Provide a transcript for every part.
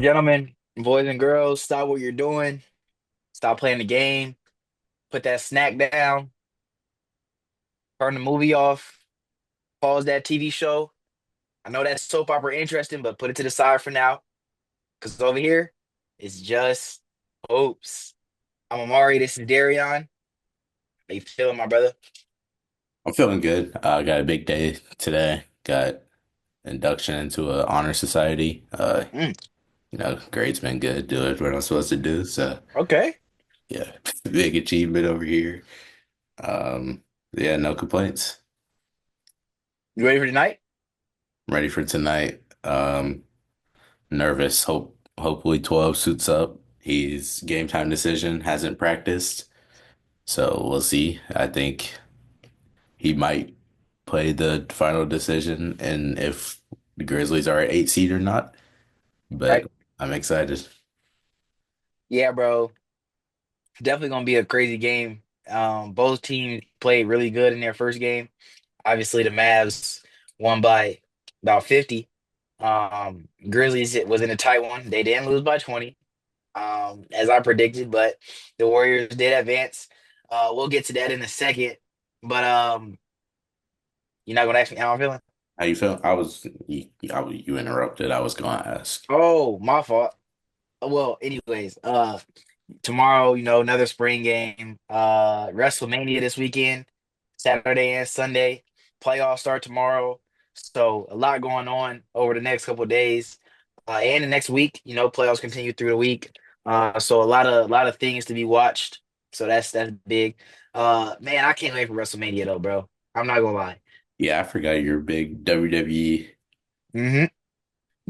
Gentlemen, boys and girls, stop what you're doing. Stop playing the game. Put that snack down. Turn the movie off. Pause that TV show. I know that soap opera interesting, but put it to the side for now. Because over here, it's just hopes. I'm Amari. This is Darion. How you feeling, my brother? I'm feeling good. I got a big day today. Got induction into a honor society. Mm, Grades been good. Doing what I'm supposed to do. So okay. yeah, big achievement over here. Um, yeah, no complaints. You ready for tonight? I'm ready for tonight. Nervous. Hopefully 12 suits up. He's game time decision. Hasn't practiced, so we'll see. I think he might play the final decision, and if the Grizzlies are an 8 seed or not. Right. But I'm excited. Yeah, bro. Definitely gonna be a crazy game. Both teams played really good in their first game. Obviously, the Mavs won by about 50. Grizzlies it was in a tight one. They didn't lose by 20, as I predicted, but the Warriors did advance. We'll get to that in a second. But you're not gonna ask me how I'm feeling? How you feel? You interrupted. I was going to ask. Oh, my fault. Well, anyways, tomorrow, another spring game. WrestleMania this weekend, Saturday and Sunday. Playoffs start tomorrow. So a lot going on over the next couple of days. And the next week, playoffs continue through the week. So a lot of things to be watched. So that's big. Man, I can't wait for WrestleMania though, bro. I'm not gonna lie. Yeah, I forgot you're a big WWE. hmm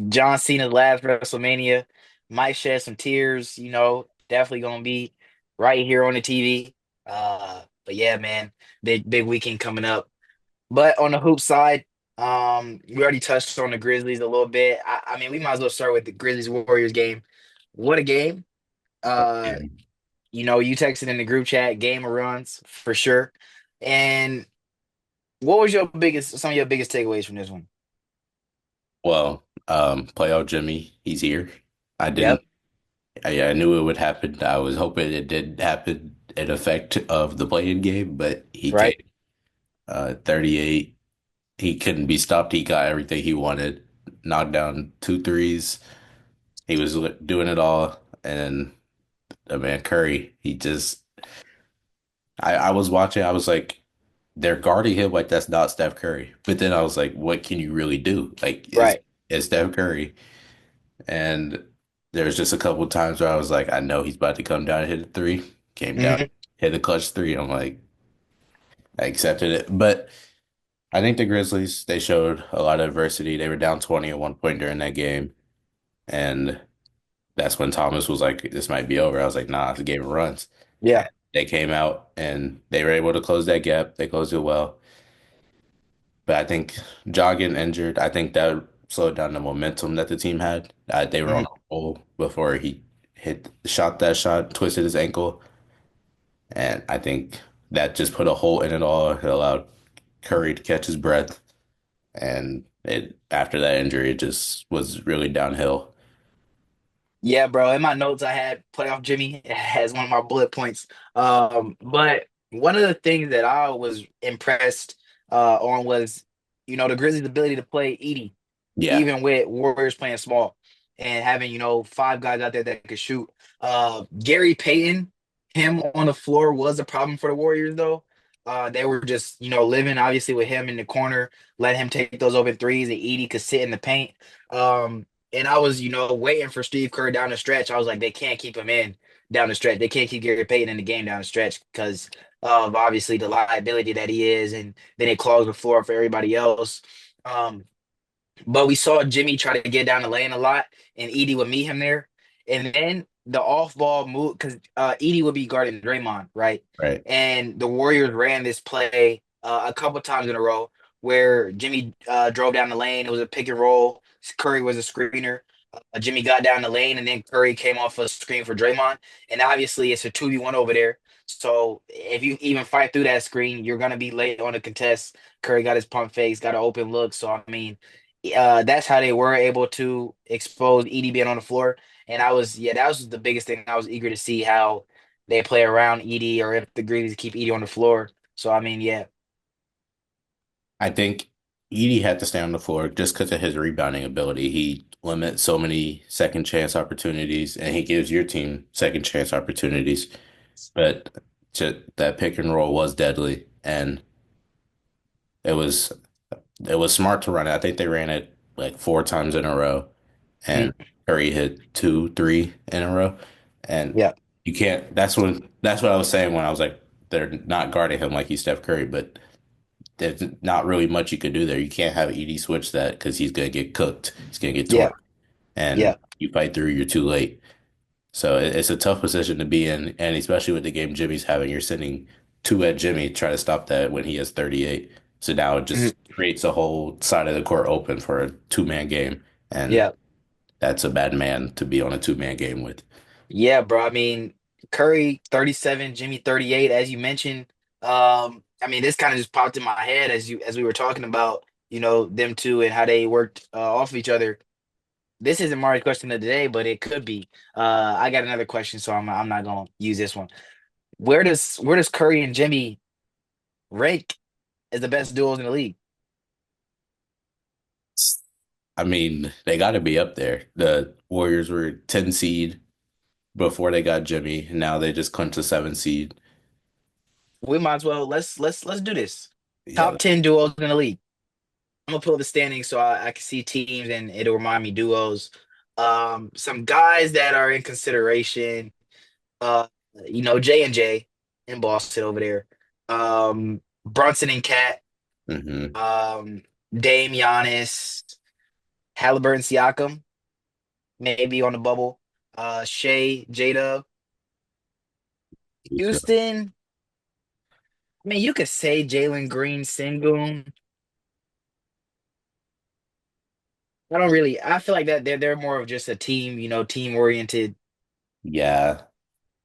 John Cena's last WrestleMania might shed some tears, definitely gonna be right here on the TV. But yeah, man, big weekend coming up. But on the hoop side, we already touched on the Grizzlies a little bit. I mean, we might as well start with the Grizzlies-Warriors game. What a game. Uh, you texted in the group chat, game of runs for sure. And what was some of your biggest takeaways from this one? Well, playoff Jimmy, he's here. I didn't. Yep, I knew it would happen. I was hoping it did happen in effect of the playing game, but he came. right. 38. He couldn't be stopped. He got everything he wanted. Knocked down two threes. He was doing it all. And man, Curry, he just. I was watching. I was like, they're guarding him like that's not Steph Curry. But then I was like, what can you really do? Like, Right. is Steph Curry? And there was just a couple of times where I was like, I know he's about to come down and hit a three. Came down, hmm hit a clutch three. I'm like, I accepted it. But I think the Grizzlies, they showed a lot of adversity. They were down 20 at one point during that game. And that's when Thomas was like, this might be over. I was like, nah, it's a game of runs. Yeah. And they came out and they were able to close that gap. They closed it well. But I think Ja getting injured, I think that slowed down the momentum that the team had. They were on hmm a roll before he shot that shot, twisted his ankle. And I think that just put a hole in it all. It allowed Curry to catch his breath. And after that injury, it just was really downhill. Yeah, bro. In my notes, I had playoff Jimmy as one of my bullet points. But one of the things that I was impressed on was, the Grizzlies' ability to play Edie, Yeah, even with Warriors playing small and having, five guys out there that could shoot. Gary Payton, him on the floor was a problem for the Warriors, though. They were just, living obviously with him in the corner, let him take those open threes, and Edie could sit in the paint. And I was, waiting for Steve Kerr down the stretch. I was like, they can't keep him in down the stretch. They can't keep Gary Payton in the game down the stretch because of obviously the liability that he is, and then it clogs the floor for everybody else. Um, but we saw Jimmy try to get down the lane a lot, and Edie would meet him there. And then the off-ball move, because Edie would be guarding Draymond, right? right. And the Warriors ran this play a couple times in a row where Jimmy drove down the lane. It was a pick and roll. Curry was a screener. Jimmy got down the lane, and then Curry came off a screen for Draymond. And obviously, it's a 2v1 over there. So if you even fight through that screen, you're gonna be late on the contest. Curry got his pump fakes, got an open look. So I mean, that's how they were able to expose Edie being on the floor. And yeah, that was the biggest thing. I was eager to see how they play around Edie or if the Grizzlies keep Edie on the floor. So I mean, yeah, I think Edie had to stay on the floor just because of his rebounding ability. He limits so many second chance opportunities, and he gives your team second chance opportunities. But that pick and roll was deadly, and it was it was smart to run it. I think they ran it like four times in a row, and mm, Curry hit two, three in a row. And yeah, you can't. That's what I was saying when I was like, they're not guarding him like he's Steph Curry, but there's not really much you could do there. You can't have Edie switch that because he's gonna get cooked. He's gonna get yeah, torn, and yeah, you fight through, you're too late. So it's a tough position to be in, and especially with the game Jimmy's having, you're sending two at Jimmy try to stop that when he has 38. So now it mhm, just creates a whole side of the court open for a two-man game, and yeah, that's a bad man to be on a two-man game with. yeah, bro. I mean, Curry 37, Jimmy 38, as you mentioned. I mean, this kind of just popped in my head as we were talking about, them two and how they worked off of each other. This isn't Mari's question of the day, but it could be. I got another question, so I'm not gonna use this one. Where does Curry and Jimmy rank as the best duos in the league? I mean, they got to be up there. The Warriors were 10 seed before they got Jimmy, and now they just clinched a 7 seed. We might as well let's do this. Yeah. Top 10 duos in the league. I'm gonna pull up the standings so I can see teams and it'll remind me duos. Some guys that are in consideration. Uh, J and J in Boston over there. Brunson and Cat. hmm Um, Dame, Giannis, Halliburton, Siakam, maybe on the bubble. Shea, Jada, Houston. I mean, you could say Jalen Green, Sengun. I don't really. I feel like that they're more of just a team, team oriented. Yeah.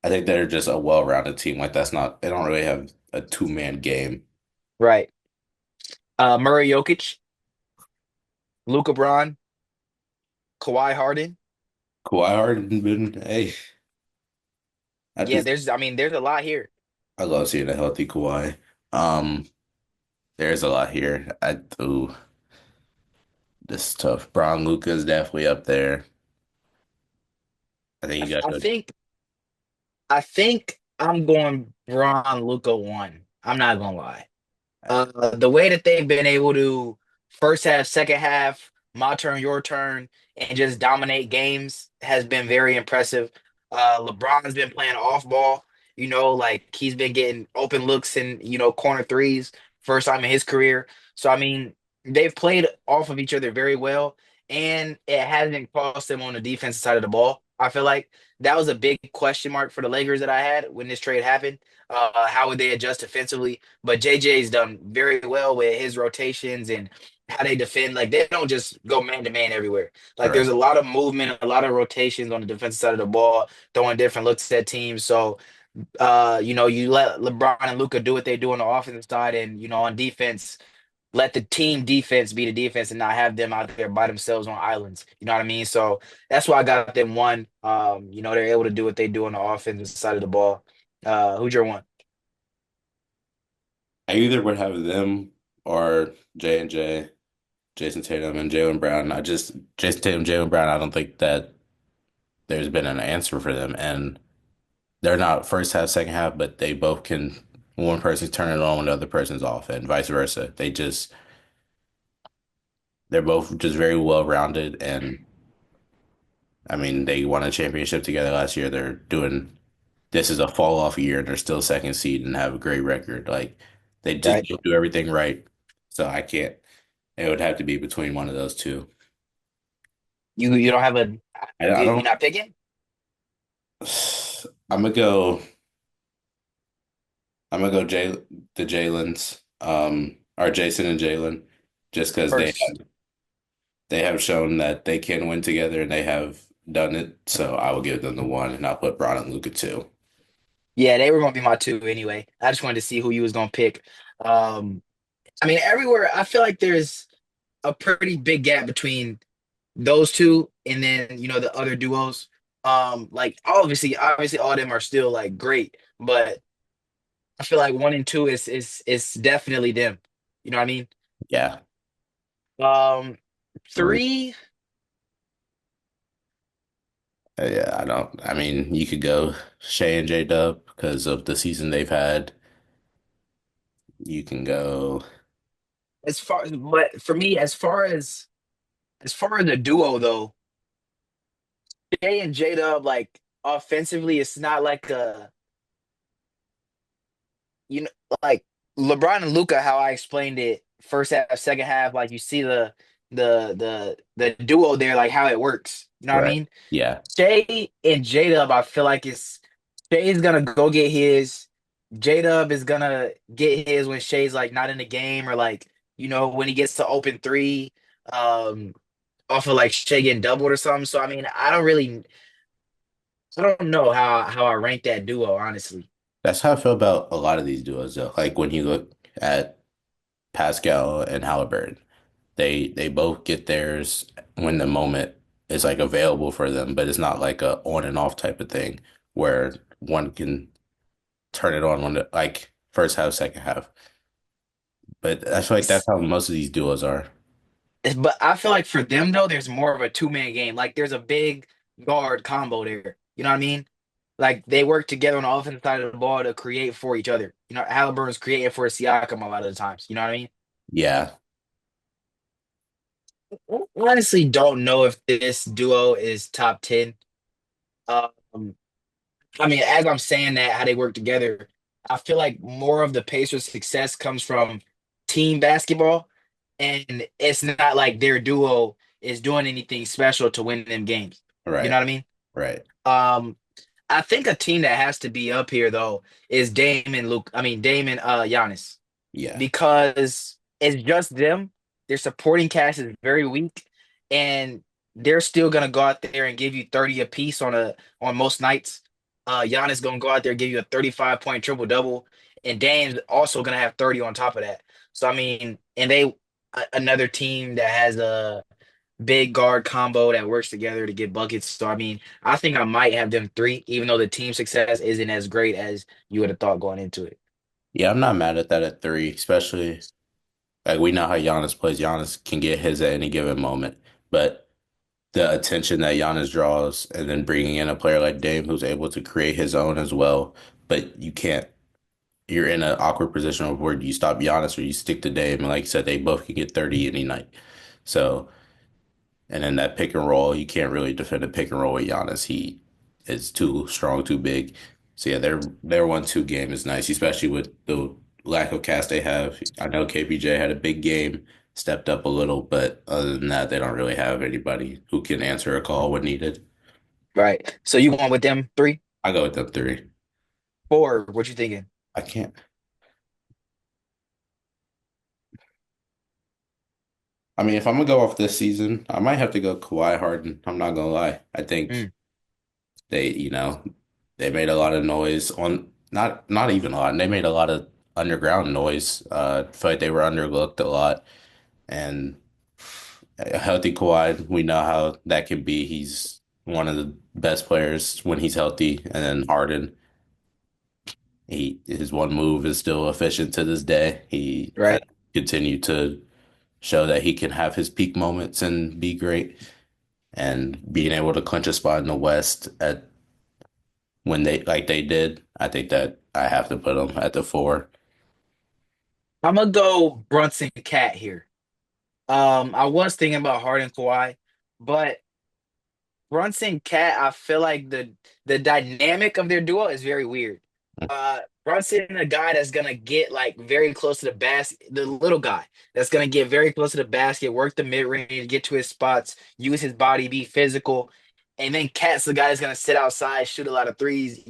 I think they're just a well-rounded team. Like that's not they don't really have a two-man game. Right. Murray, Jokic, Luka Bron, Kawhi Harden. Kawhi Harden been hey, I Yeah, just there's a lot here. I love seeing a healthy Kawhi. Um, there's a lot here. This is tough. Braun Luka's definitely up there. I think you got I to think I think I'm going Bron, Luka one. I'm not gonna lie. The way that they've been able to first half, second half, my turn, your turn, and just dominate games has been very impressive. LeBron's been playing off ball, like he's been getting open looks and corner threes, first time in his career. So I mean, they've played off of each other very well, and it hasn't cost them on the defensive side of the ball. I feel like that was a big question mark for the Lakers that I had when this trade happened. How would they adjust defensively? But JJ's done very well with his rotations and how they defend. Like they don't just go man to man everywhere. Like right. there's a lot of movement, a lot of rotations on the defensive side of the ball, throwing different looks at teams. So you let LeBron and Luca do what they do on the offensive side, and on defense, let the team defense be the defense and not have them out there by themselves on islands. You know what I mean? So that's why I got them one. They're able to do what they do on the offensive side of the ball. Who's your one? I either would have them or J and J, Jason Tatum and Jalen Brown. I just Jason Tatum, Jalen Brown. I don't think that there's been an answer for them, and they're not first half, second half, but they both can. One person's turning it on when the other person's off, and vice versa. They're both just very well rounded, and I mean they won a championship together last year. They're doing this is a fall off year, and they're still second seed and have a great record. Like they just Right? do everything right. So I can't. It would have to be between one of those two. You don't have a I you're don't. not picking I'm gonna go. I'm gonna go the Jalen's, or Jason and Jalen, just because first. they have shown that they can win together and they have done it. So I will give them the one, and I'll put Braun and Luca two. Yeah, they were gonna be my two anyway. I just wanted to see who you was gonna pick. I mean, everywhere I feel like there's a pretty big gap between those two and then the other duos. Like obviously all of them are still like great, but I feel like one and two is definitely them. You know what I mean? Yeah. Um, Three. three, Yeah, I don't. I mean, you could go Shay and J Dub because of the season they've had. You can go. but for me, as far as the duo though, Jay and J Dub, like offensively, it's not like you know, like LeBron and Luca, how I explained it first half, second half, like you see the duo there, like how it works. You know what I Right. mean? Yeah. Shay and J Dub, I feel like Shay's gonna go get his. J Dub is gonna get his when Shay's like not in the game or like when he gets to open three, um, off of like Shay getting doubled or something. So I mean, I don't know how I rank that duo honestly. That's how I feel about a lot of these duos, though. Like when you look at Pascal and Halliburton, they both get theirs when the moment is like available for them, but it's not like a on and off type of thing where one can turn it on when like first half, second half. But I feel like that's how most of these duos are. But I feel like for them though, there's more of a two-man game. Like there's a big guard combo there. You know what I mean? Like they work together on the offensive side of the ball to create for each other. Halliburton's creating for Siakam a lot of the times. You know what I mean? Yeah. I honestly don't know if this duo is top 10. Um, I mean, as I'm saying that, how they work together, I feel like more of the Pacers' success comes from team basketball, and it's not like their duo is doing anything special to win them games. You know Right. what I mean? Right. Um, I think a team that has to be up here though is Dame Luke. I mean Dame Giannis Yeah. because it's just them. Their supporting cast is very weak, and they're still gonna go out there and give you 30 apiece on most nights. Giannis gonna go out there and give you a 35-point triple double, and Dame's also gonna have 30 on top of that. So I mean, and another team that has a big guard combo that works together to get buckets. So I mean, I think I might have them three, even though the team success isn't as great as you would have thought going into it. Yeah, I'm not mad at that at three, especially like we know how Giannis plays. Giannis can get his at any given moment, but the attention that Giannis draws, and then bringing in a player like Dame who's able to create his own as well, but you can't. You're in an awkward position of where you stop Giannis or you stick to Dame, and like you said, they both can get 30 any night. So, and then that pick and roll, you can't really defend a pick and roll with Giannis. He is too strong, too big. So yeah, their 1-2 game is nice, especially with the lack of cast they have. I know KPJ had a big game, stepped up a little, but other than that, they don't really have anybody who can answer a call when needed. Right. So you going with them three, I go with them three. four? What you thinking? I can't. I mean, if I'm gonna go off this season, I might have to go Kawhi Harden. I'm not gonna lie. I think Mm, they they made a lot of noise on not even a lot. They made a lot of underground noise. I feel like they were underlooked a lot. And a healthy Kawhi, we know how that can be. He's one of the best players when he's healthy. And then Harden, his one move is still efficient to this day. He has right. continued to show that he can have his peak moments and be great. And being able to clinch a spot in the West at when they like they did, I think that I have to put them at the four. I'm gonna go Brunson Cat here. I was thinking about Harden Kawhi, but Brunson Cat, I feel like the dynamic of their duo is very weird. Brunson, a guy that's gonna get like very close to the basket, the little guy that's gonna get very close to the basket, work the mid range, get to his spots, use his body, be physical, and then Cat's the guy that's gonna sit outside, shoot a lot of threes.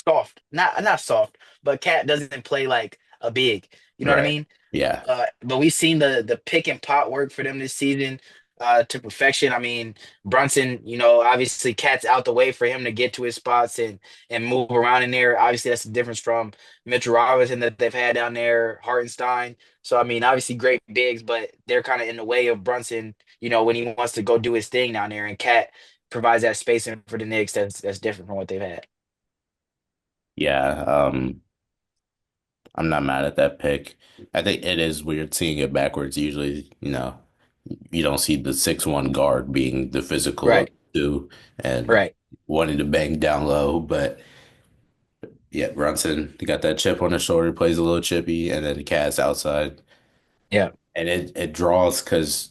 Soft, not soft, but Cat doesn't play like a big. You know what I Right. mean? Yeah. But we've seen the pick and pop work for them this season. to perfection. I mean, Brunson, obviously Cat's out the way for him to get to his spots and move around in there. Obviously, that's the difference from Mitchell Robinson that they've had down there, Hartenstein. So I mean, obviously great bigs, but they're kind of in the way of Brunson, when he wants to go do his thing down there, and Cat provides that spacing for the Knicks that's different from what they've had. Yeah, I'm not mad at that pick. I think it is weird seeing it backwards. Usually, you don't see the 6'1" guard being the physical of Right, the two and right. wanting to bang down low. But yeah, Brunson, he got that chip on his shoulder, plays a little chippy, and then the Cats outside. Yeah. And it draws because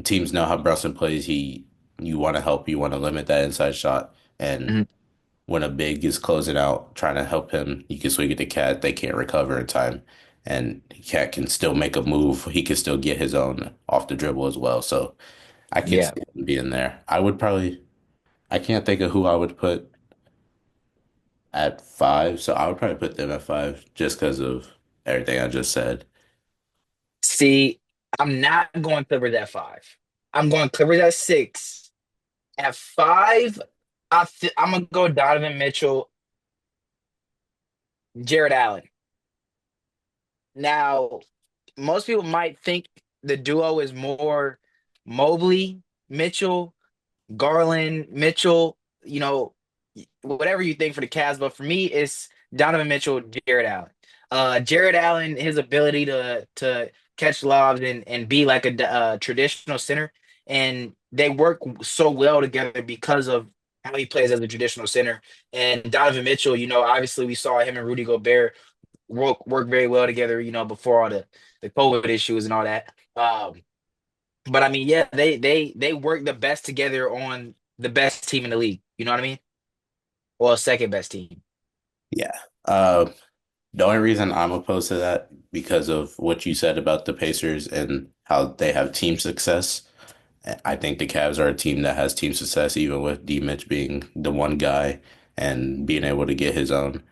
teams know how Brunson plays. You want to help, you want to limit that inside shot. And Mhm. when a big is closing out, trying to help him, you can swing it to Cat. They can't recover in time. And Cat can still make a move. He can still get his own off the dribble as well. So I can Yeah. see him being there. I can't think of who I would put at five. So I would probably put them at five just because of everything I just said. See, I'm not going Clippers at five. I'm going Clippers at six. At five, I'm gonna go Donovan Mitchell, Jared Allen. Now, most people might think the duo is more Mobley, Mitchell, Garland, Mitchell, whatever you think for the Cavs, but for me, it's Donovan Mitchell, Jared Allen. Jared Allen, his ability to catch lobs and be like a traditional center, and they work so well together because of how he plays as a traditional center. And Donovan Mitchell, obviously we saw him and Rudy Gobert work very well together, before all the COVID issues and all that. But I mean, yeah, they work the best together on the best team in the league. You know what I mean? Well, second best team. Yeah. The only reason I'm opposed to that because of what you said about the Pacers and how they have team success. I think the Cavs are a team that has team success, even with D Mitch being the one guy and being able to get his own.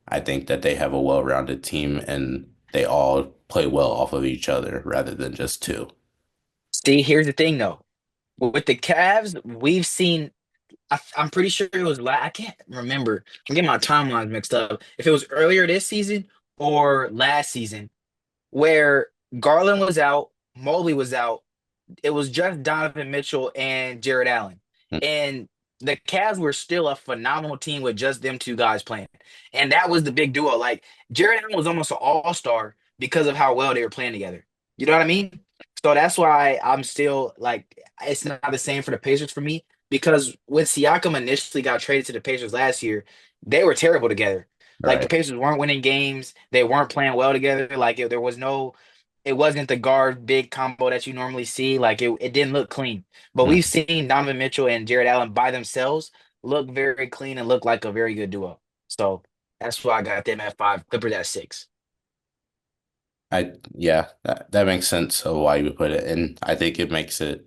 I think that they have a well-rounded team and they all play well off of each other rather than just two. See, here's the thing though. With the Cavs, we've seen. I'm pretty sure it was. I can't remember. I'm getting my timelines mixed up. If it was earlier this season or last season, where Garland was out, Mobley was out, it was just Donovan Mitchell and Jared Allen. And the Cavs were still a phenomenal team with just them two guys playing. And that was the big duo. Like Jared Allen was almost an all-star because of how well they were playing together. You know what I mean? So that's why I'm still like it's not the same for the Pacers for me because when Siakam initially got traded to the Pacers last year, they were terrible together. All Like the right. Pacers weren't winning games, they weren't playing well together. Like there was no it wasn't the guard big combo that you normally see. Like it didn't look clean. But we've Mhm. seen Donovan Mitchell and Jared Allen by themselves look very clean and look like a very good duo. So that's why I got them at five, Clippers at six. Yeah, that makes sense of why you would put it. And I think it makes it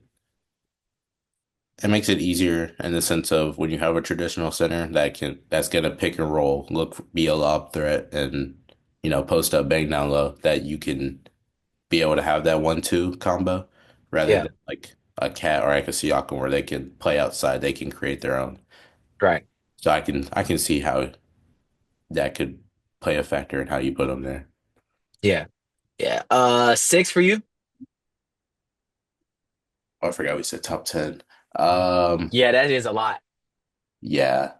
easier in the sense of when you have a traditional center that's gonna pick and roll, be a lob threat and post up bang down low that you can be able to have that 1-2 combo rather Yeah, than like a Cat or like a Siakam where they can play outside, they can create their own. right. So I can see how that could play a factor in how you put them there. Yeah. Yeah. Six for you? Oh, I forgot we said top 10. Um, Yeah, that is a lot. yeah,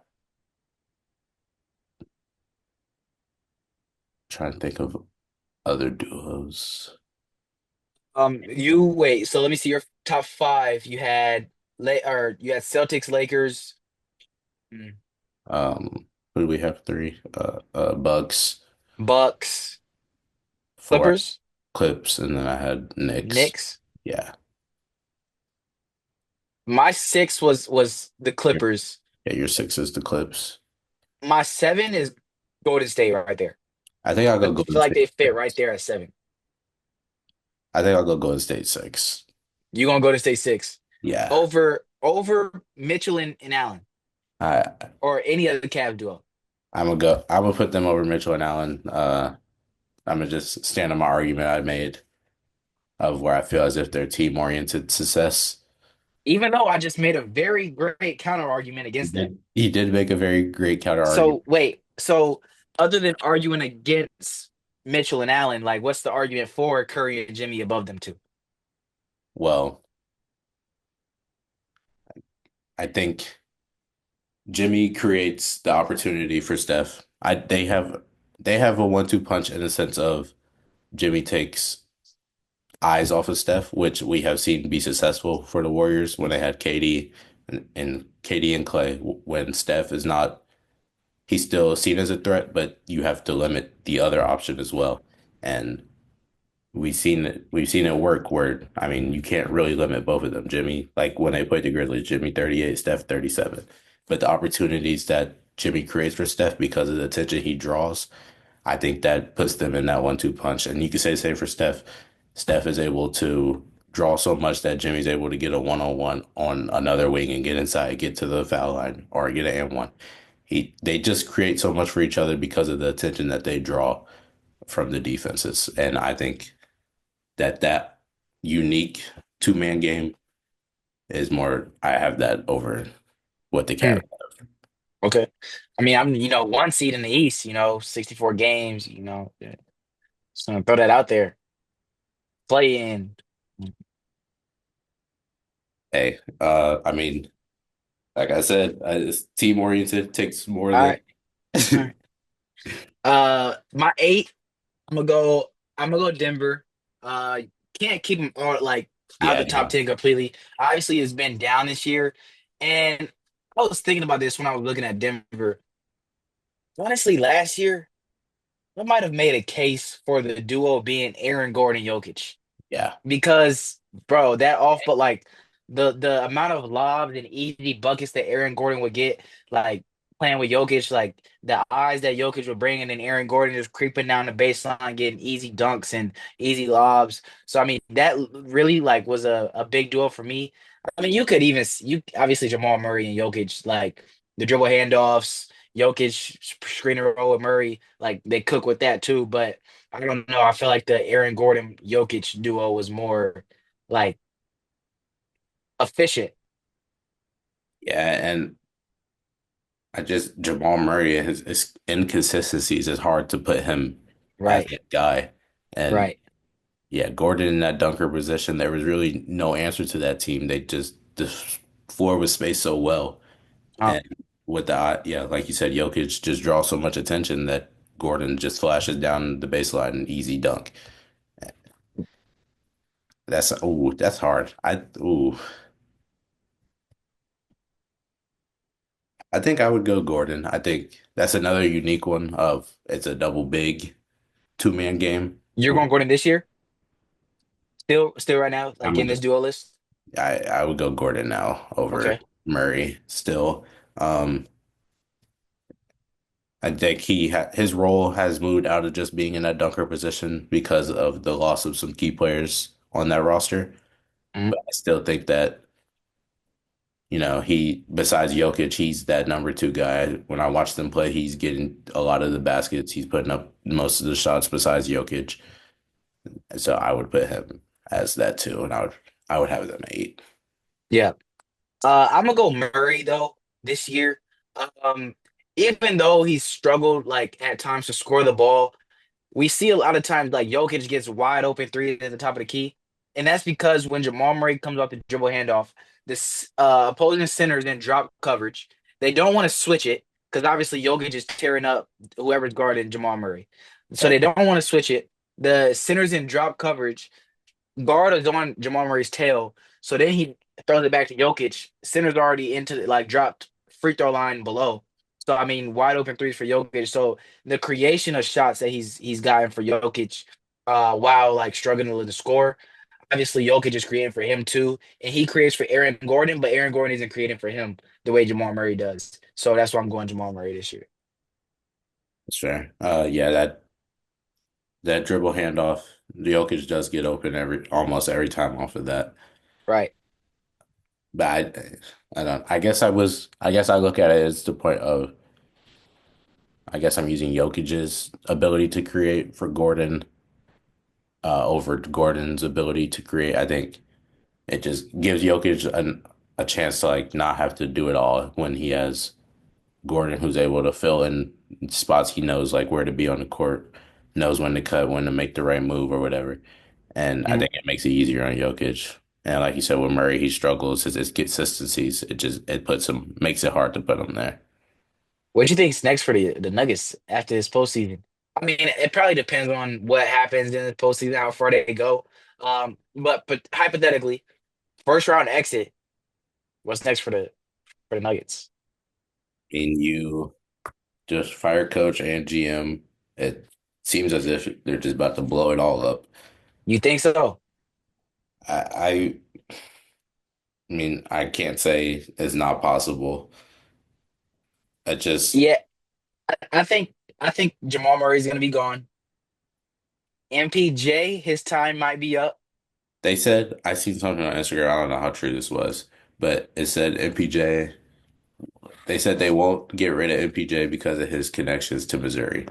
trying to think of other duos. You wait, so let me see your top five. You had Celtics, Lakers, mm, Who do we have? Three. Bucks, Bucks, four Clippers, Clips, and then I had Knicks. Knicks. Yeah. My six was the Your- Clippers. Yeah, your six is the Clips. My seven is Golden State right there. I think I'll I go Golden feel like State they fit right six. there at seven. I think I'll go Golden State six. You gonna Golden State six Yeah. over Mitchell and Allen I or any other Cavs duo. I'm gonna put them over Mitchell and Allen. I'm gonna just stand on my argument I made of where I feel as if they're team oriented success. Even though I just made a very great counter argument He against that. did, he did make a very great counter argument. So wait, so other than arguing against Mitchell and Allen, like what's the argument for Curry and Jimmy above them two? Well, I think Jimmy creates the opportunity for Steph. They have a 1-2 punch in the sense of Jimmy takes eyes off of Steph, which we have seen be successful for the Warriors when they had KD and KD and Clay. When Steph is not, he's still seen as a threat, but you have to limit the other option as well. And we've seen it work where I mean you can't really limit both of them. Jimmy, like when they played the Grizzlies, Jimmy 38, Steph 37. But the opportunities that Jimmy creates for Steph because of the attention he draws, I think that puts them in that 1-2 punch. And you could say the same for Steph. Steph is able to draw so much that Jimmy's able to get a one-on-one on another wing and get inside, get to the foul line, or get an and one. They just create so much for each other because of the attention that they draw from the defenses. And I think that unique two-man game is more, I have that over what the Hmm, Cavs. okay. I mean, I'm, one seed in the East, 64 games, yeah. Just gonna throw that out there. Play in. Hey, I mean, like I said, it's team oriented, takes more All than right. All right. My eight, I'm gonna go. I'm gonna go Denver. Uh, can't keep them all like out of yeah, the top no. 10 completely. Obviously, it's been down this year, and I was thinking about this when I was looking at Denver. Honestly, last year I might have made a case for the duo being Aaron Gordon Jokic. Yeah. Because, bro, that off, but like the amount of lobs and easy buckets that Aaron Gordon would get, like playing with Jokic, like the eyes that Jokic would bring, and then Aaron Gordon just creeping down the baseline, getting easy dunks and easy lobs. So I mean, that really like was a big duel for me. I mean, you could even you obviously Jamal Murray and Jokic, like the dribble handoffs, Jokic screen and roll with Murray, like they cook with that too, but. I don't know. I feel like the Aaron Gordon Jokic duo was more like efficient. Yeah, and Jamal Murray and his inconsistencies is hard to put him as Right. that guy. And Right. yeah, Gordon in that dunker position, there was really no answer to that team. The floor was spaced so well. Uh, And with the, yeah, like you said, Jokic just draws so much attention that Gordon just flashes down the baseline and easy dunk. That's hard. I think I would go Gordon. I think that's another unique one of it's a double big two-man game. you're going Gordon this year? Still right now, I'm like in gonna this duo list? I would go Gordon now over Okay. Murray still. Um, I think his role has moved out of just being in that dunker position because of the loss of some key players on that roster. Mhm. But I still think that, he besides Jokic, he's that number two guy. When I watch them play, he's getting a lot of the baskets. He's putting up most of the shots besides Jokic. And so I would put him as that too, and I would have them at 8. Yeah. I'm gonna go Murray though this year. Um, Even though he's struggled like at times to score the ball, we see a lot of times like Jokic gets wide open three at the top of the key, and that's because when Jamal Murray comes off the dribble handoff, this opposing centers in drop coverage, they don't want to switch it because obviously Jokic is tearing up whoever's guarding Jamal Murray, so Right. they don't want to switch it. The centers in drop coverage guard is on Jamal Murray's tail, so then he throws it back to Jokic. Center's already into the like dropped free throw line below. So I mean, wide open threes for Jokic. So the creation of shots that he's gotten for Jokic, while like struggling to score, obviously Jokic is creating for him too, and he creates for Aaron Gordon, but Aaron Gordon isn't creating for him the way Jamal Murray does. So that's why I'm going Jamal Murray this year. That's fair. Yeah, that dribble handoff, Jokic does get open almost every time off of that. Right. But I don't. I guess I look at it as the point of. I guess I'm using Jokic's ability to create for Gordon over Gordon's ability to create. I think it just gives Jokic an a chance to like not have to do it all when he has Gordon who's able to fill in spots he knows like where to be on the court, knows when to cut, when to make the right move or whatever. And I Mhm. think it makes it easier on Jokic. And like you said, with Murray, he struggles his consistencies. It puts him makes it hard to put him there. What do you think's next for the Nuggets after this postseason? I mean, it probably depends on what happens in the postseason, how far they go. But hypothetically, first round exit, what's next for the Nuggets? And you just fire coach and GM. It seems as if they're just about to blow it all up. You think so? I mean, I can't say it's not possible. I just Yeah, I think Jamal Murray's gonna be gone. MPJ, his time might be up. they said I seen something on Instagram. I don't know how true this was, but it said MPJ. They said they won't get rid of MPJ because of his connections to Missouri.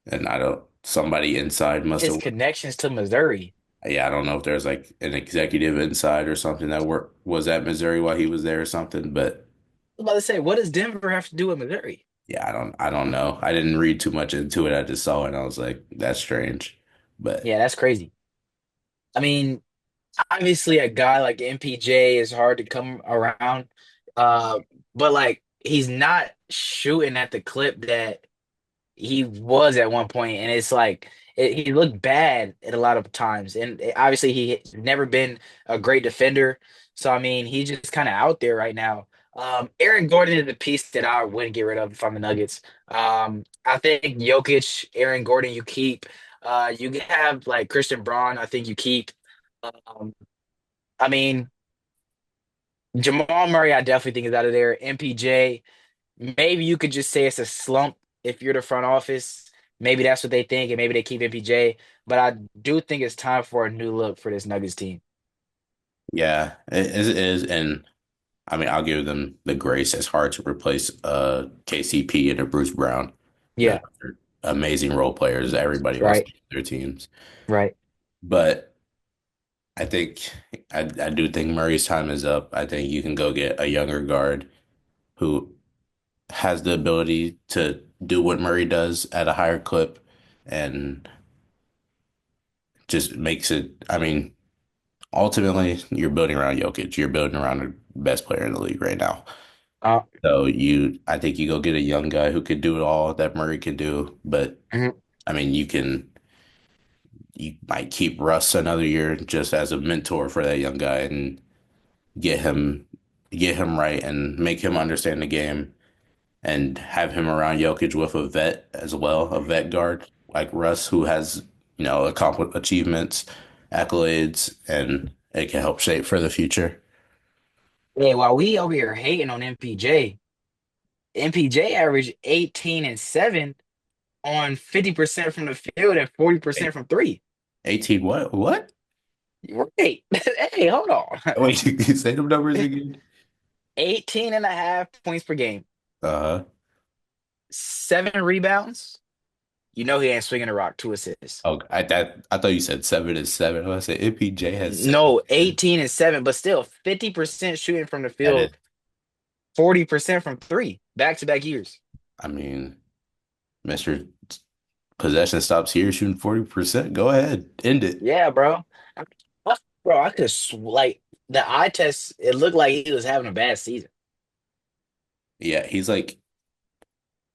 And I don't, somebody inside must His have, connections to Missouri. yeah, I don't know if there's like an executive inside or something that was at Missouri while he was there or something, but I was about to say, what does Denver have to do with Missouri? yeah, I don't know. I didn't read too much into it. I just saw it and I was like, that's strange. But Yeah, that's crazy. I mean, obviously a guy like MPJ is hard to come around. Uh, but like he's not shooting at the clip that he was at one point, and it's like he looked bad at a lot of times, and obviously he's never been a great defender. So I mean, he's just kind of out there right now. Aaron Gordon is a piece that I wouldn't get rid of if I'm the Nuggets. I think Jokic, Aaron Gordon, you keep. You have like Christian Braun, I think you keep. Um, I mean, Jamal Murray, I definitely think is out of there. MPJ. Maybe you could just say it's a slump if you're the front office. Maybe that's what they think, and maybe they keep MPJ. But I do think it's time for a new look for this Nuggets team. yeah, it is. And I mean, I'll give them the grace. It's hard to replace KCP and a Bruce Brown. Those Yeah, are amazing role players. Everybody wants to right, be their teams. right. But I think I do think Murray's time is up. I think you can go get a younger guard who has the ability to do what Murray does at a higher clip and just makes it. I mean, ultimately, you're building around Jokic. You're building around the best player in the league right now. Uh, So I think you go get a young guy who could do it all that Murray can do. But mhm. I mean, you might keep Russ another year just as a mentor for that young guy and get him get him right and make him understand the game and have him around Jokic with a vet as well, a vet guard like Russ who has, accomplished achievements, accolades, and it can help shape for the future. Hey, while we over here hating on MPJ, MPJ averaged 18 and 7 on 50% from the field and 40% Wait, from three. 18 what? What? Right. Hey, hold on. Wait, you say them numbers again? 18 and a half points per game, Uh-huh. 7 rebounds. You know he ain't swinging a rock, 2 assists. Oh, I thought you said 7 and 7. I said MPJ has seven. No, 18 and 7, but still 50% shooting from the That is, field, 40% from three, back-to-back years. I mean, Mr. Possession stops here, shooting 40%. Go ahead, end it. Yeah, bro. I- Bro, I could like the eye test, it looked like he was having a bad season. Yeah, he's like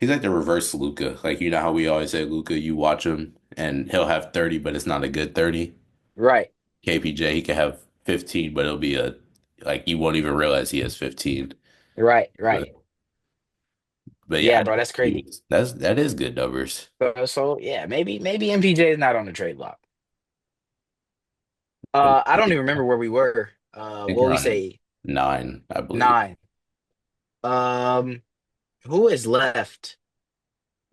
the reverse Luca. Like you know how we always say Luca, you watch him and he'll have 30, but it's not a good 30. Right, KPJ, he can have 15, but it'll be a like you won't even realize he has 15. right, But right. but Yeah, yeah, bro, that's crazy. that is good numbers. So yeah, maybe MPJ is not on the trade block. I I don't even remember where we were. think What we're we on say? 9, I believe. 9. Um, who is left?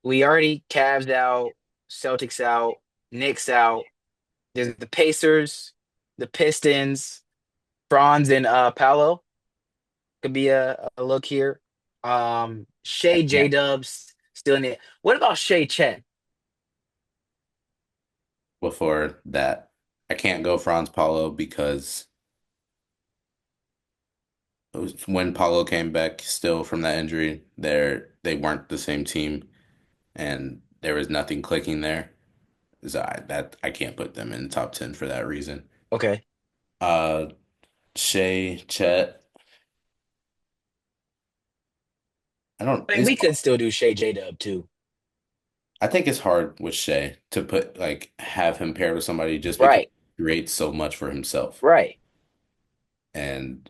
We already Cavs out, Celtics out, Knicks out. There's the Pacers, the Pistons, Franz and Paolo could be a look here. I Shea J can't Dubs still in it. What about Shea Chet? before that. I can't go Franz Paulo because it was when Paulo came back still from that injury, they weren't the same team and there was nothing clicking there. So I can't put them in the top 10 for that reason. Okay. Uh Shea, Chet, I don't I mean, it's we could still do Shay J Dub too. I think it's hard with Shea to put like have him paired with somebody just because Right. he creates so much for himself. Right. And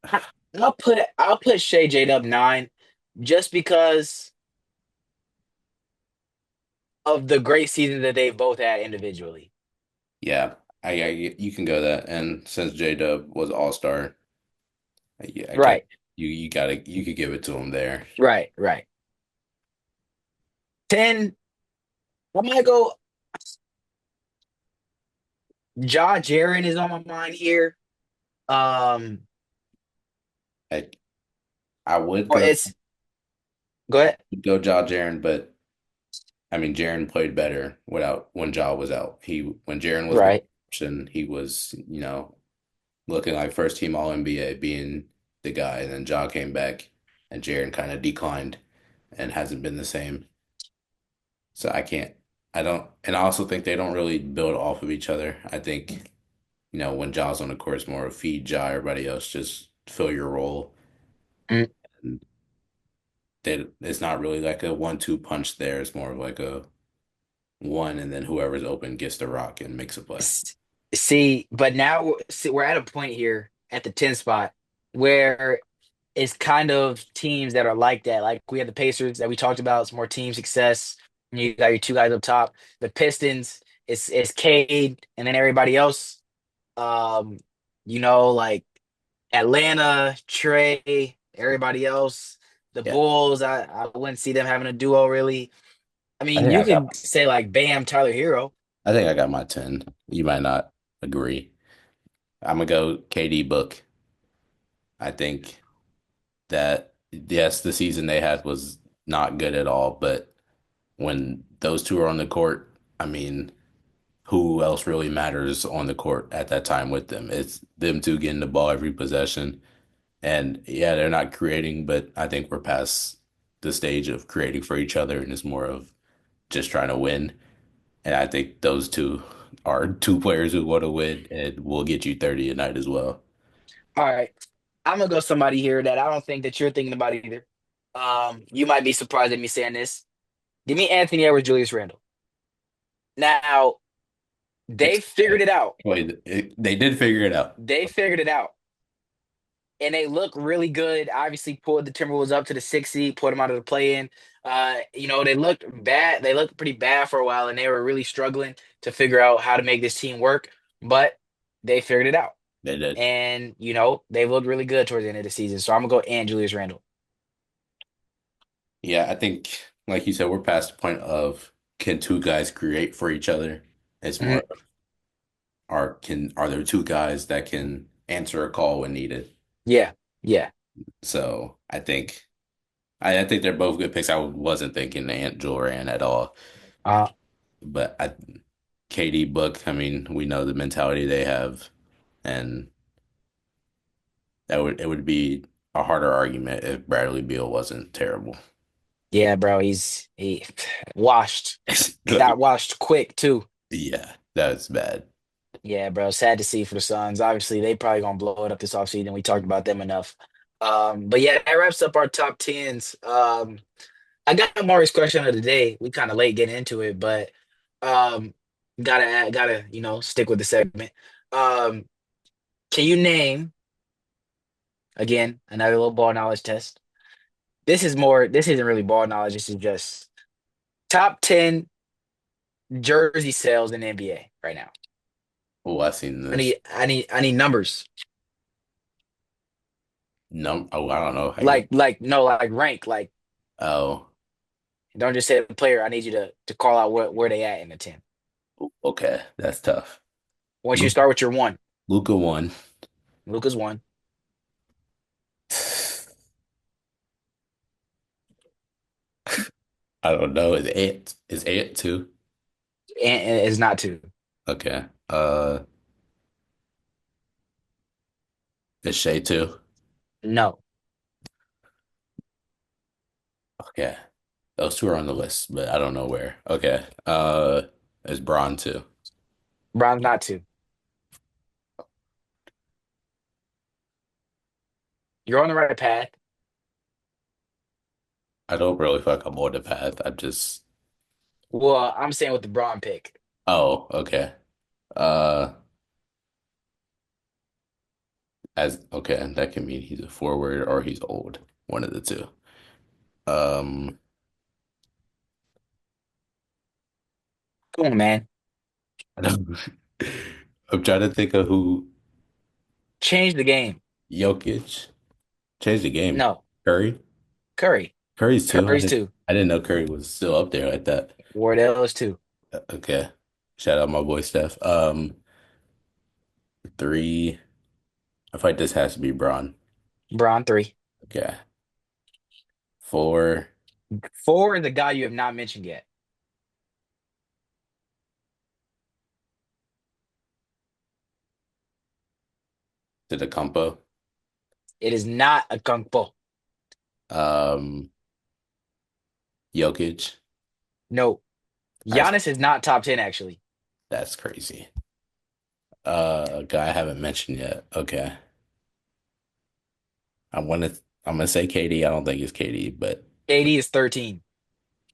I- I'll put Shay J Dub 9 just because of the great season that they've both had individually. yeah, I you can go that. And since J-Dub was All-Star, I can't Right. you could give it to him there. Right. Right. 10, I might go. Ja Jaren is on my mind here. Um, I I would or it's go ahead. go Ja Jaren, but I mean Jaren played better without when Ja was out. When Jaren was the Right. option, he was, looking like first team All NBA, being the guy. And then Ja came back and Jaren kind of declined and hasn't been the same. So I don't, and I also think they don't really build off of each other. I think, when Ja's on the court, it's more of feed Ja, everybody else just fill your role. Mm. And it's not really like a 1-2 punch there. It's more of like a one, and then whoever's open gets the rock and makes a play. S- See, but now see, we're at a point here at the 10 spot where it's kind of teams that are like that. Like we have the Pacers that we talked about. It's more team success. And you got your two guys up top. The Pistons, it's Cade and then everybody else. Um, like Atlanta, Trey, everybody else. The Yeah, Bulls, I wouldn't see them having a duo really. I I mean, think you I got could say like Bam, Tyler Hero. I think I got my 10. You might not agree. I'm gonna go KD Book. I think that yes, the season they had was not good at all, but when those two are on the court, I mean, who else really matters on the court at that time with them? It's them two getting the ball every possession. And yeah, they're not creating, but I think we're past the stage of creating for each other and it's more of just trying to win. And I think those two are two players who want to win and will get you 30 a night as well. All right. I'm gonna go somebody here that I don't think that you're thinking about either. You might be surprised at me saying this. Give me Anthony Edwards, Julius Randle. Now, they figured Explain. it out. Wait, they did figure it out. They figured it out. And they look really good. Obviously, pulled the Timberwolves up to the 6th seed, put them out of the play-in. They looked bad. They looked pretty bad for a while, and they were really struggling to figure out how to make this team work. But they figured it out. They did. And, they looked really good towards the end of the season. So I'm gonna go and Julius Randle. Yeah, I think, like you said, we're past the point of can two guys create for each other? It's more Mhm. of are there two guys that can answer a call when needed? Yeah, yeah. So I think they're both good picks. I wasn't thinking Ant Joran at all, Uh, but KD Book. I mean, we know the mentality they have, and it would be a harder argument if Bradley Beal wasn't terrible. yeah, bro. He washed. Got washed quick too. Yeah, that's bad. Yeah, bro. Sad to see for the Suns. Obviously, they probably gonna blow it up this offseason. We talked about them enough. But yeah, that wraps up our top tens. I got Amari's question of the day. We kind of late getting into it, but um, gotta stick with the segment. Um, can you name again another little ball knowledge test? This is more. This isn't really ball knowledge. This is just top 10 jersey sales in the NBA right now. Oh, I've seen I this. need I need I need numbers. No, oh, I don't know. Like no, like rank. Like Oh, don't just say the player. I need you to call out where they at in the 10. okay, that's tough. I want you to Luka, start with your one. Luka won. Luca's one. I don't know. Is Ant two? And it's not two. Okay. Is Shea too? No. Okay. Those two are on the list, but I don't know where. Okay. Is Braun too? Bron's not two. You're on the right path. I don't really fuck up on the path. I just Well, I'm saying with the Bron pick. oh, okay. Uh as okay, that can mean he's a forward or he's old. One of the two. Um Come on, man. I don't, I'm trying to think of who Change the game. Jokic changed the game. No. Curry? Curry. Curry's too. Curry's two. I didn't know Curry was still up there like that. Wardell's two. Okay. Shout out my boy Steph. Three. I feel like this has to be Braun. Bron three. Okay. Four Four is the guy you have not mentioned yet. to the compo. It is not a Kung Po. Um, Jokic. No. That's Giannis is not top 10, actually. that's crazy. A guy I haven't mentioned yet. Okay. I'm gonna say KD. I don't think it's KD, but AD is 13.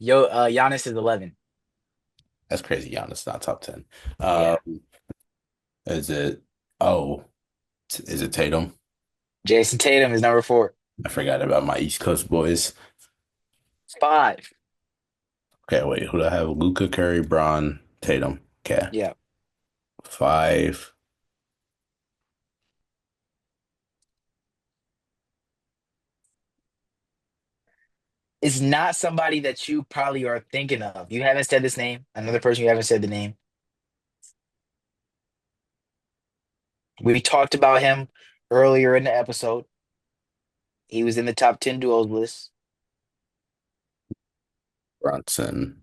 Giannis is 11. that's crazy. Giannis not top 10. Yeah. Um, is it oh, is it Tatum? Jason Tatum is number four. I forgot about my East Coast boys. Five. Okay, wait, who do I have? Luca, Curry, Braun, Tatum. Okay. Yeah. Five. It's not somebody that you probably are thinking of. You haven't said this name. Another person you haven't said the name. We talked about him earlier in the episode. He was in the top 10 duos list. Brunson.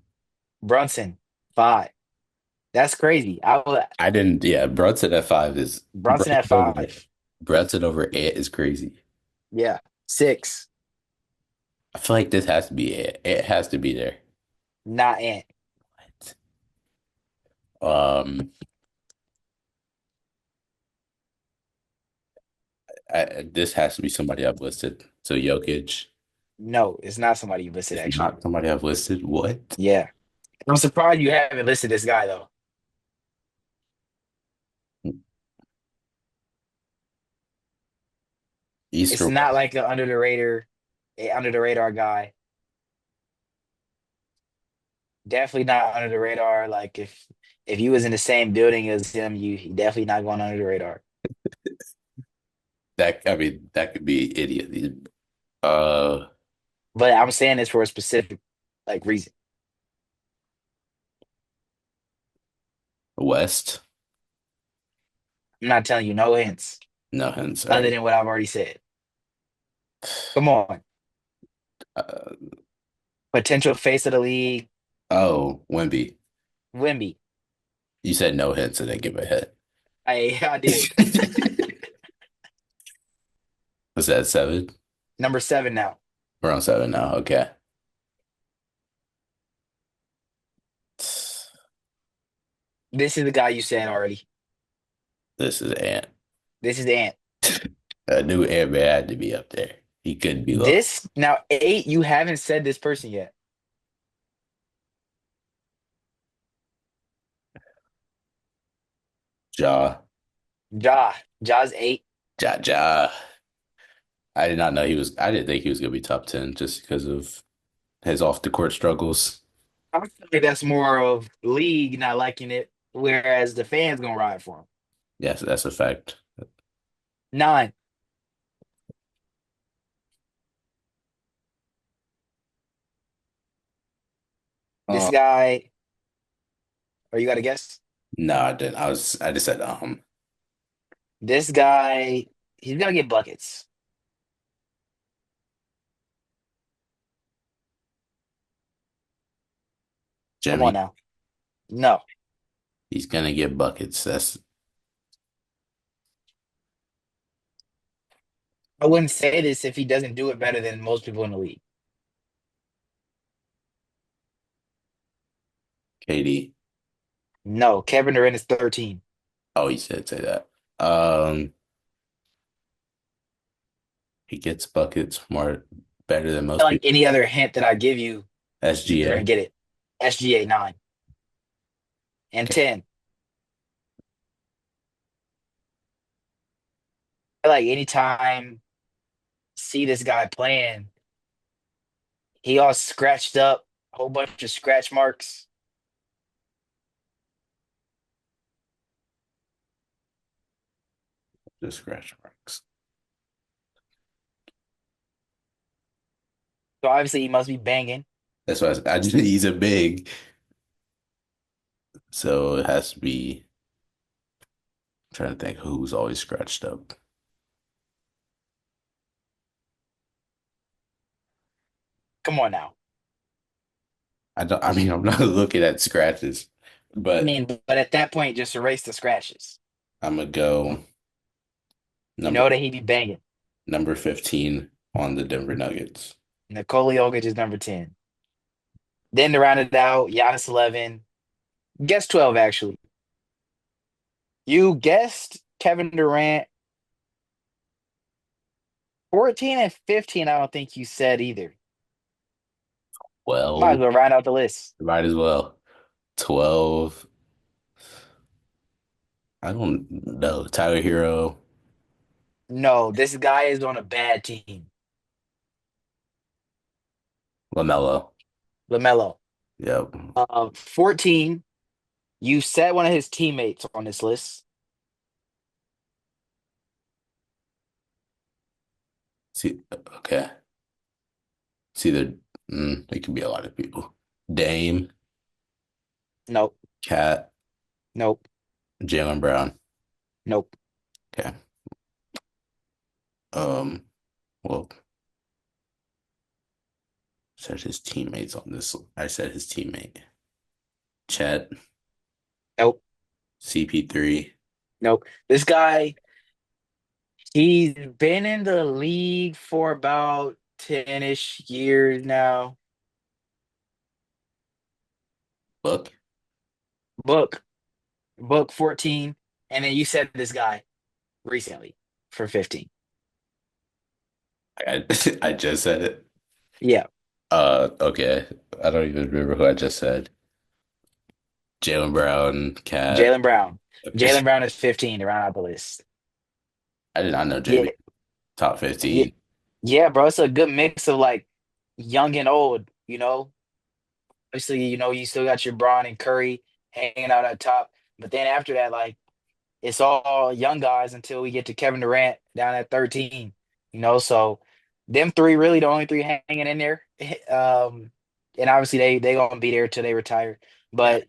Brunson, five. That's crazy. I didn't, yeah, Brunson at five is Brunson at five. Brunson over Ant is crazy. Yeah. Six. I feel like this has to be it. It has to be there. Not Ant. Um, this has to be somebody I've listed. So Jokic No, it's not somebody you listed, is actually. not somebody I've listed. What? Yeah. I'm surprised you haven't listed this guy, though. East It's or not West? like the under the radar guy. Definitely not under the radar. Like if you was in the same building as him, you he definitely not going under the radar. That I mean, that could be idiot. Uh, But I'm saying this for a specific like reason. West. I'm not telling you no hints No hints. All other right. than what I've already said. Come on. Uh, Potential face of the league, oh, Wemby. Wimby. You said no hints and then give a hit. I did. Was that seven? Number seven now. We're on seven now. Okay. This is the guy you said already. This is Ant. This is the Ant. I knew Ant Man had to be up there. He couldn't be low. This now eight, you haven't said this person yet. Ja. Ja's eight. Ja. Ja. I did not know he was. I didn't think he was gonna be top 10 just because of his off the court struggles. I feel like that's more of league not liking it, whereas the fans gonna ride for him. Yes, that's a fact. Nine. This Oh guy, or you got to guess? no, I didn't. I just said This guy, he's gonna get buckets. Come on Jimmy. now. No, He's gonna get buckets. That's I wouldn't say this if he doesn't do it better than most people in the league. KD. No, Kevin Durant is 13. Oh, he said say that. Um, he gets buckets more better than most Like people. any other hint that I give you, you're gonna SGA. get it. SGA 9 and Okay. 10. Like anytime see this guy playing, he all scratched up, a whole bunch of scratch marks. The scratch marks. So obviously he must be banging. That's why I just he's a big, so it has to be. I'm trying to think who's always scratched up. Come on now. I don't. I mean, I'm not looking at scratches, I but mean, but at that point, just erase the scratches. I'm gonna go You number know that he be banging. number 15 on the Denver Nuggets. Nikola Jokic is number 10. Then to round it out, Giannis 11. Guess 12, actually. You guessed Kevin Durant 14 and 15. I don't think you said either. Might as Well, well round out the list. might as well. 12. I don't know. Tyler Hero, No, this guy is on a bad team. LaMelo. LaMelo. Yep. 14. You said one of his teammates on this list. See, okay. See the it could be a lot of people. Dame, Nope. Cat, Nope. Jalen Brown. Nope. Okay. Um, well, said his teammates on this. I said his teammate. Chet, Nope. CP3. Nope. This guy, he's been in the league for about 10-ish years now. Book. Book. Book 14. And then you said this guy recently for 15. I I just said it. Yeah. Okay. I don't even remember who I just said. Jalen Brown, Cat. Jalen Brown. Okay. Jalen Brown is 15 to round out the list. I did not know Yeah. JB top Yeah. 15. Yeah, bro. It's a good mix of like young and old, Obviously, you still got your Braun and Curry hanging out at top. But then after that, like it's all young guys until we get to Kevin Durant down at 13. So them three really the only three hanging in there. And obviously they gonna be there till they retire. But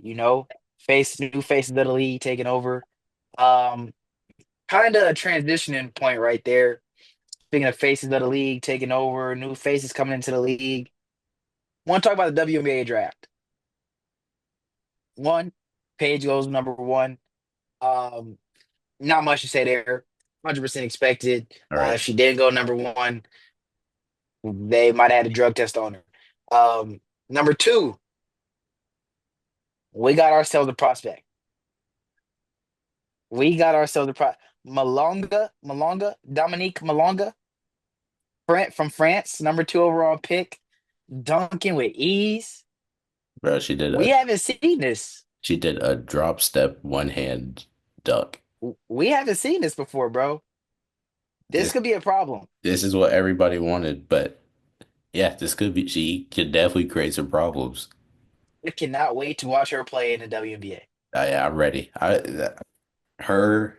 face new faces of the league taking over. Um, Kind of a transitioning point right there. Speaking of faces of the league taking over, new faces coming into the league. Want to talk about the WNBA draft? One, Paige goes number one. Um, Not much to say there. 100% expected. All right. If she didn't go number one, they might have had a drug test on her. Number two, we got ourselves a prospect. We got ourselves a Dominique Malonga, from France, number two overall pick, dunking with ease. Bro, We haven't seen this. she did a drop step one hand dunk. We haven't seen this before, bro. This This could be a problem. this is what everybody wanted, but yeah, this could be she could definitely create some problems. I cannot wait to watch her play in the WNBA. Yeah, I'm ready. Her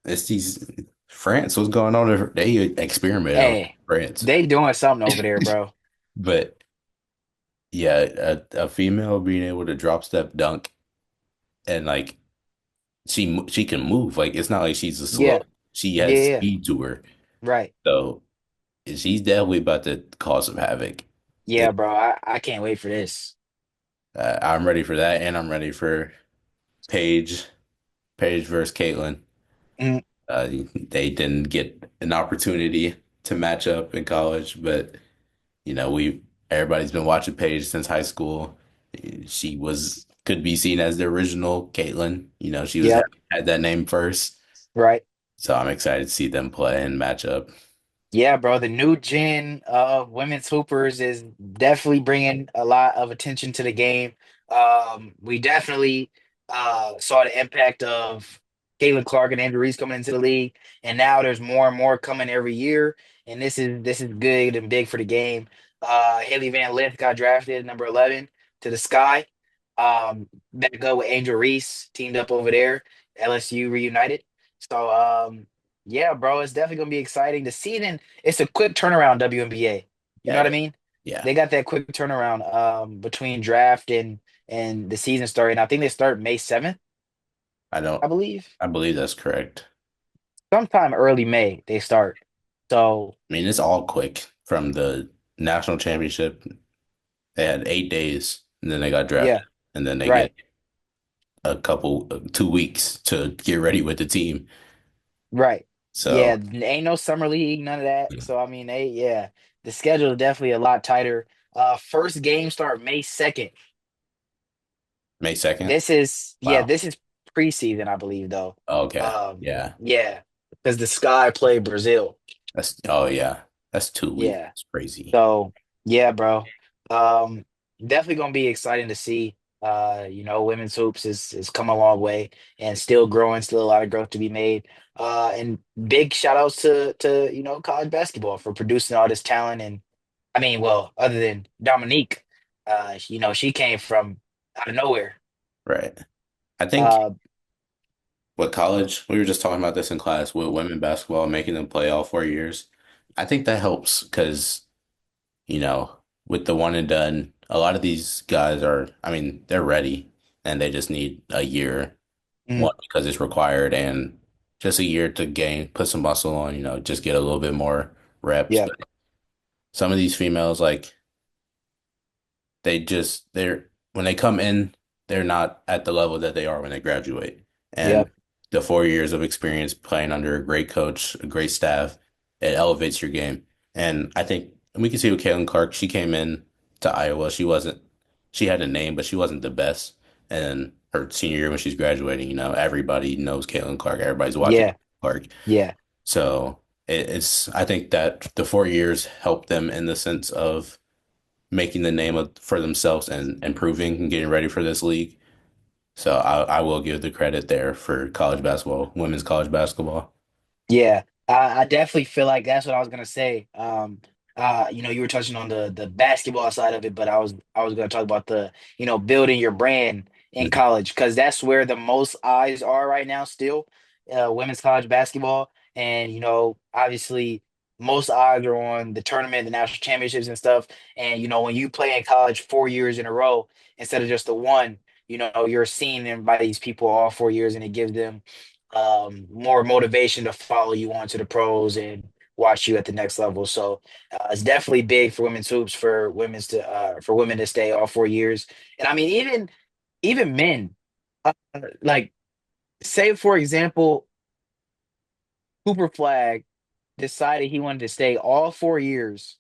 it's these France, what's going on? They experiment over Hey, France. they doing something over there, bro. But yeah, a female being able to drop step dunk and like she can move. Like it's not like she's a slow. Yeah, She yeah, has yeah. speed to her. Right. So she's definitely about to cause some havoc. Yeah, It, bro. I can't wait for this. I'm ready for that, and I'm ready for Paige, Paige versus Caitlyn. Mm. They didn't get an opportunity to match up in college, but we everybody's been watching Paige since high school. She was could be seen as the original Caitlyn. She was Yep. had that name first. Right. So I'm excited to see them play and match up. Yeah, bro, the new gen of women's hoopers is definitely bringing a lot of attention to the game. We definitely saw the impact of Caitlin Clark and Andrew Reese coming into the league, and now there's more and more coming every year, and this is good and big for the game. Haley Van Lith got drafted at number 11 to the Sky. Back up with Angel Reese teamed up over there, LSU reunited. So yeah, bro, it's definitely gonna be exciting. The season, it's a quick turnaround, WNBA. You know Yeah, what I yeah, mean? yeah. They got that quick turnaround between draft and the season starting. I think they start May 7th, I don't. I believe. I believe that's correct. Sometime early May they start. So I mean, it's all quick from the national championship. They had 8 days, and then they got yeah, drafted, and then they right, get a couple 2 weeks to get ready with the team. right. So Yeah, ain't no summer league, none of that. So I mean, the schedule is definitely a lot tighter. First game start May 2nd. May 2nd. Yeah, Wow. this is preseason, I believe, though. Okay. Yeah. Yeah, because the Sky play Brazil. Oh yeah. That's 2 weeks. Yeah. It's crazy. So yeah, bro. Um, Definitely gonna be exciting to see. Women's hoops is come a long way and still growing, still a lot of growth to be made. And big shout outs to college basketball for producing all this talent. And I mean, well, other than Dominique, she came from out of nowhere. Right. I think Uh, with college, we were just talking about this in class with women basketball, making them play all 4 years. I think that helps because, you know, with the one and done, a lot of these guys are, I mean, they're ready and they just need a year, mm, one, because it's required, and just a year to put some muscle on, just get a little bit more reps. yeah, But some of these females, like, they're when they come in, they're not at the level that they are when they graduate. yeah, And the 4 years of experience playing under a great coach, a great staff, it elevates your game. And I think and we can see with Caitlin Clark, she came in to Iowa. She had a name, but she wasn't the best. And her senior year when she's graduating, everybody knows Caitlin Clark. Everybody's watching yeah, Clark. yeah. So I think that the 4 years helped them in the sense of making the name for themselves and improving and getting ready for this league. So I will give the credit there for college basketball, women's college basketball. Yeah, I definitely feel like that's what I was gonna say. You were touching on the basketball side of it, but I was gonna talk about the building your brand in Mhm. college because that's where the most eyes are right now. Still, women's college basketball, and obviously most eyes are on the tournament, the national championships and stuff. And when you play in college 4 years in a row instead of just the one, you're seen by these people all 4 years, and it gives them more motivation to follow you onto the pros and watch you at the next level. So it's definitely big for women's hoops for women to stay all 4 years. And I mean, even men, like say for example, Cooper Flag decided he wanted to stay all 4 years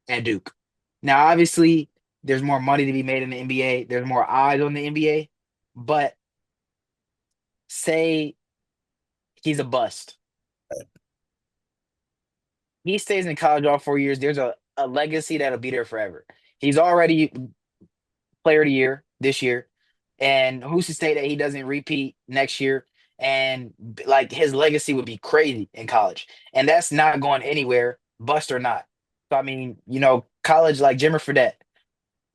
at Duke. Now, obviously, there's more money to be made in the NBA. There's more eyes on the NBA, but say he's a bust. He stays in college all 4 years, there's a legacy that'll be there forever. He's already player of the year this year. And who's to say that he doesn't repeat next year? And like his legacy would be crazy in college. And that's not going anywhere, bust or not. So I mean, college like Jimmer Fredette,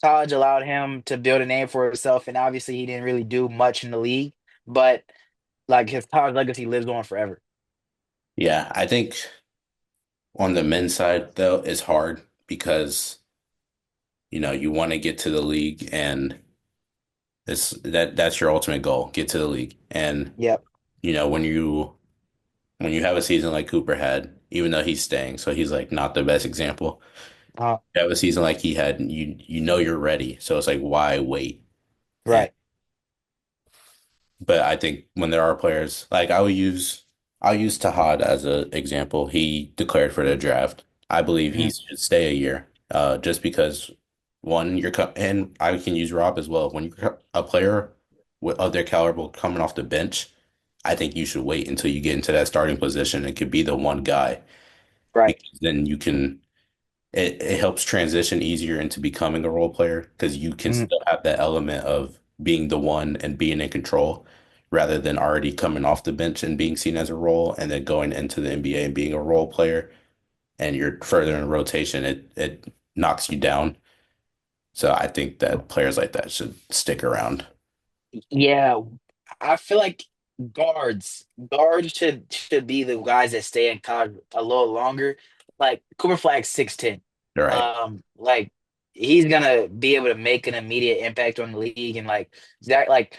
college allowed him to build a name for himself. And obviously he didn't really do much in the league, but like his college legacy lives on forever. Yeah, I think on the men's side though, it's hard because you want to get to the league and that's your ultimate goal, get to the league. And Yep. when you have a season like Cooper had, even though he's staying, so he's like not the best example. Uh, You have a season like he had, you know you're ready. So it's like why wait? And right. but I think when there are players like I would use I'll use Tahad as an example. He declared for the draft. I believe he Mhm. should stay a year, just because one, and I can use Rob as well. When you're a player of their caliber coming off the bench, I think you should wait until you get into that starting position and could be the one guy Right. because then you can it helps transition easier into becoming a role player because you can Mhm. still have that element of being the one and being in control rather than already coming off the bench and being seen as a role and then going into the NBA and being a role player and you're further in rotation, it knocks you down. So I think that players like that should stick around. Yeah, I feel like guards should be the guys that stay in college a little longer. Like Cooper Flag's 6'10". Right. Like he's gonna be able to make an immediate impact on the league and like that like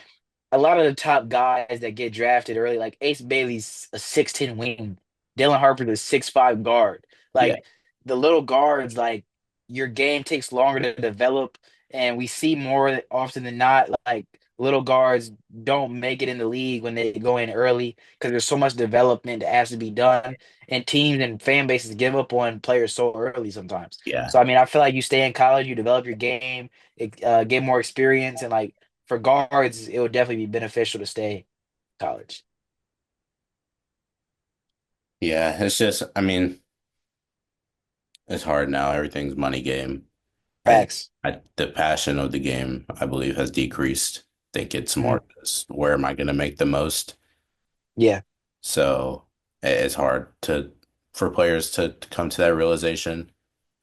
a lot of the top guys that get drafted early, like Ace Bailey's a 6'10" wing, Dylan Harper's a 6'5" guard. Yeah. Like the little guards, like your game takes longer to develop, and we see more often than not, like little guards don't make it in the league when they go in early because there's so much development that has to be done, and teams and fan bases give up on players so early sometimes. Yeah. So I mean, I feel like you stay in college, you develop your game, get more experience, and like for guards, it would definitely be beneficial to stay in college. Yeah. It's just, I mean, it's hard now. Everything's money game. And Facts. the passion of the game, I believe, has decreased. I think it's Mhm. more just where am I going to make the most? Yeah, So it's hard for players to come to that realization,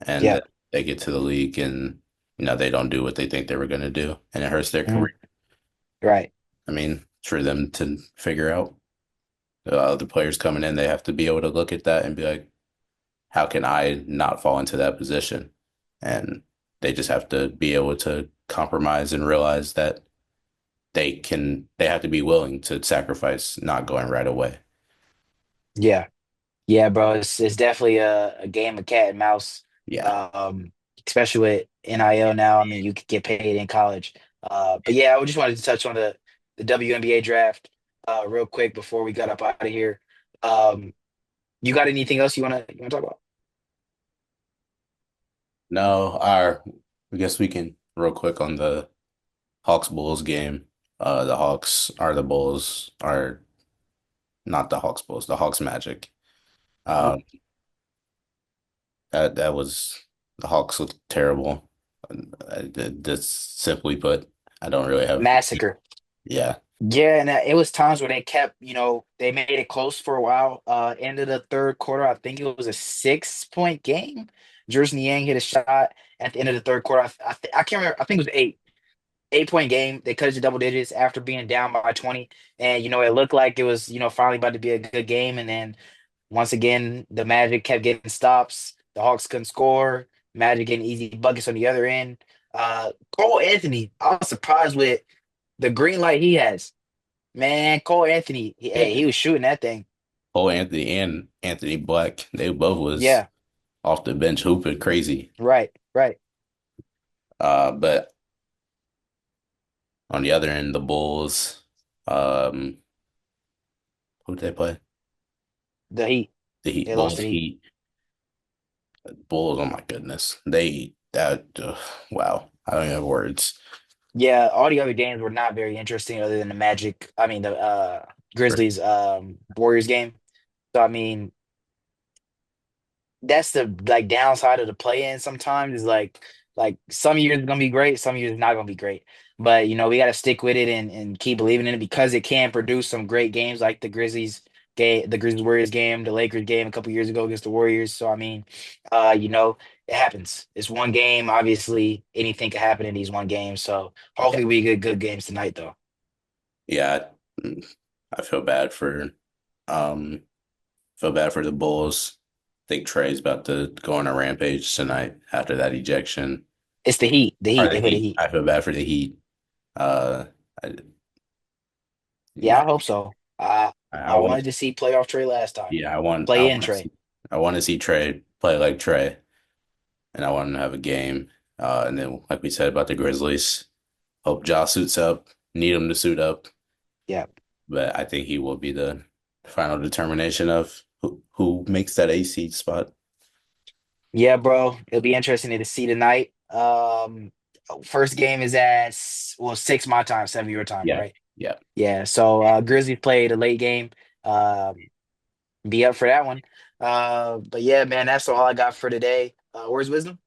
and yeah, then they get to the league and they don't do what they think they were going to do, and it hurts their mhm. career. Right. I mean, for them to figure out the players coming in, they have to be able to look at that and be like, how can I not fall into that position? And they just have to be able to compromise and realize that they have to be willing to sacrifice not going right away. Yeah. Yeah, bro, it's definitely a game of cat and mouse. Yeah. Um, Especially with NIL now. I mean, you could get paid in college. But yeah, I just wanted to touch on the WNBA draft real quick before we got up out of here. Um, you got anything else you wanna talk about? No, I guess we can real quick on the Hawks Bulls game. The Hawks are the Bulls are not the Hawks Bulls, the Hawks Magic. Uh, Um, that was the Hawks looked terrible. Just simply put, I don't really have. Massacre. Yeah, Yeah, and it was times where they kept, they made it close for a while. End of the third quarter, I think it was a 6-point game. Jersey Yang hit a shot at the end of the third quarter. I can't remember. I think it was 8-point game. They cut it to double digits after being down by 20. And, it looked like it was, finally about to be a good game. And then once again, the Magic kept getting stops. The Hawks couldn't score. Magic getting easy buckets on the other end. Cole Anthony, I was surprised with the green light he has. Man, Cole Anthony, hey, yeah. he was shooting that thing. Cole Anthony and Anthony Black, they both was Yeah, off the bench hooping crazy. right, right. But on the other end, the Bulls, um, who did they play? The Heat. The Heat, They lost Bulls, to the Heat. Heat, Bulls. Oh my goodness, they that wow, I don't have words. Yeah, all the other games were not very interesting other than the Magic. I mean, the Grizzlies Warriors game. So I mean, that's the like downside of the play in sometimes is like some years it's gonna be great, some years it's not gonna be great. But we gotta stick with it and keep believing in it because it can produce some great games like the Grizzlies Warriors game, the Lakers game a couple years ago against the Warriors. So I mean, it happens. It's one game. Obviously, anything can happen in these one games. So Yeah, hopefully we get good games tonight though. yeah. I feel bad for um feel bad for the Bulls. I think Trey's about to go on a rampage tonight after that ejection. It's the Heat. The Or Heat. the They play the Heat. Heat. I feel bad for the Heat. Uh, I, Yeah, yeah, I hope so. I I want. wanted to see playoff Trey last time. Yeah, I want. I Play in want to Trey. see. I want to see Trey play like Trey, and I want him to have a game. And then, like we said about the Grizzlies, hope Ja suits up. Need him to suit up, Yeah. but I think he will be the final determination of who makes that A seed spot. Yeah, bro. It'll be interesting to see tonight. First game is at well 6 my time, 7 your time, Yeah, right? yeah. Yeah. So Grizzlies played a late game. Be up for that one. But yeah, man, that's all I got for today. Where's Wisdom?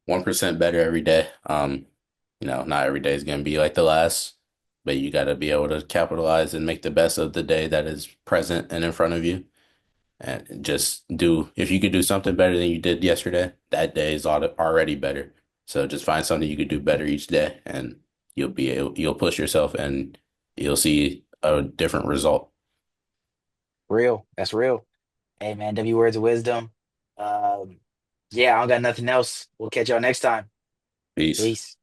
1% better every day. Not every day is gonna be like the last, but you got to be able to capitalize and make the best of the day that is present and in front of you. And just do, if you could do something better than you did yesterday, that day is already better. So just find something you could do better each day, and you'll push yourself, and you'll see a different result. Real. That's real. Hey man, W words of wisdom. Um, yeah, I don't got nothing else. We'll catch y'all next time. Peace. Peace.